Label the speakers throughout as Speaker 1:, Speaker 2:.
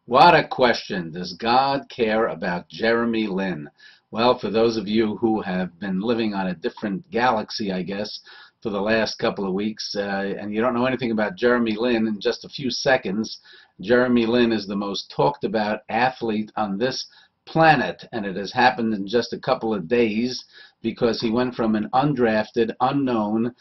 Speaker 1: What a question. Does God care about Jeremy Lin? Well, for those of you who have been living on a different galaxy, I guess, for the last couple of weeks, and you don't know anything about Jeremy Lin, in just a few seconds, Jeremy Lin is the most talked about athlete on this planet, and it has happened in just a couple of days because he went from an undrafted, unknown,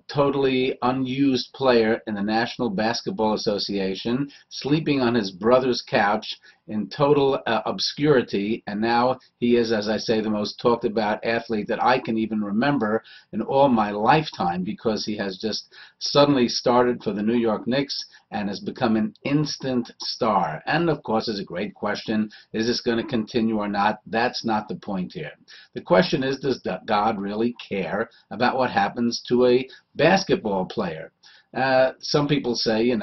Speaker 1: totally unused player in the National Basketball Association, sleeping on his brother's couch in total obscurity, and now he is, as I say, the most talked about athlete that I can even remember in all my lifetime, because he has just suddenly started for the New York Knicks and has become an instant star. And of course, it's a great question, is this going to continue or not? That's not the point here. The question is, does God really care about what happens to a basketball player? Some people say,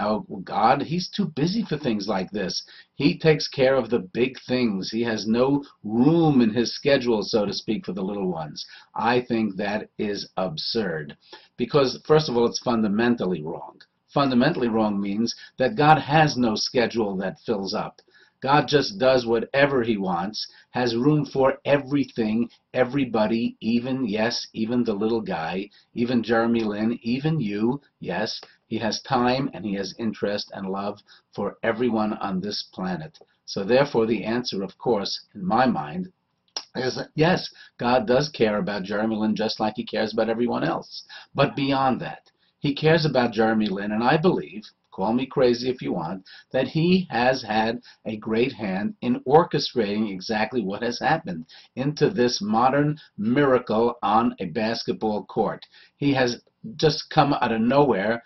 Speaker 1: God, he's too busy for things like this. He takes care of the big things. He has no room in his schedule, so to speak, for the little ones. I think that is absurd because, first of all, it's fundamentally wrong. Fundamentally wrong means that God has no schedule that fills up. God just does whatever he wants, has room for everything, everybody, even, yes, even the little guy, even Jeremy Lin, even you, yes. He has time and he has interest and love for everyone on this planet. So therefore the answer, of course, in my mind, is yes, God does care about Jeremy Lin just like he cares about everyone else. But beyond that, he cares about Jeremy Lin, and I believe, call me crazy if you want, that he has had a great hand in orchestrating exactly what has happened into this modern miracle on a basketball court. He has just come out of nowhere.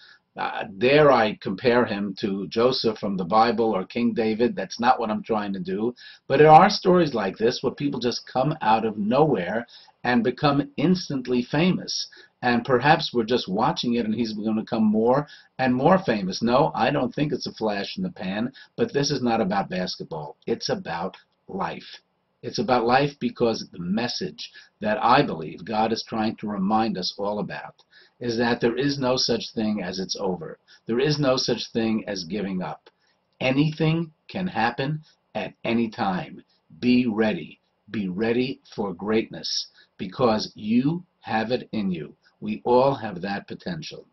Speaker 1: Dare I compare him to Joseph from the Bible or King David? That's not what I'm trying to do. But there are stories like this where people just come out of nowhere and become instantly famous. And perhaps we're just watching it and he's going to become more and more famous. No, I don't think it's a flash in the pan, but this is not about basketball. It's about life. It's about life because the message that I believe God is trying to remind us all about is that there is no such thing as it's over. There is no such thing as giving up. Anything can happen at any time. Be ready. Be ready for greatness because you have it in you. We all have that potential.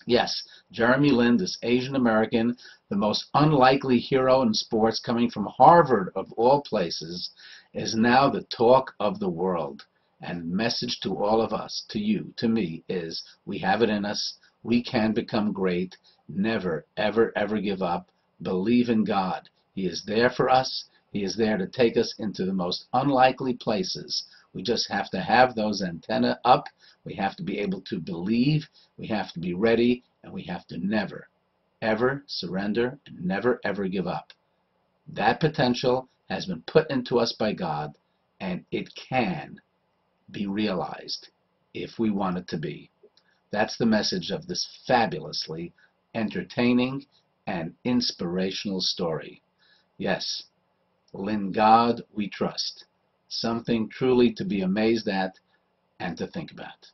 Speaker 1: Yes, Jeremy Lin, this Asian American, the most unlikely hero in sports, coming from Harvard of all places, is now the talk of the world. And message to all of us, to you, to me, is we have it in us. We can become great. Never, ever, ever give up. Believe in God. He is there for us. He is there to take us into the most unlikely places. We just have to have those antennae up. We have to be able to believe. We have to be ready. And we have to never, ever surrender and never, ever give up. That potential has been put into us by God, and it can be realized if we want it to be. That's the message of this fabulously entertaining and inspirational story. Yes, in God we trust. Something truly to be amazed at and to think about.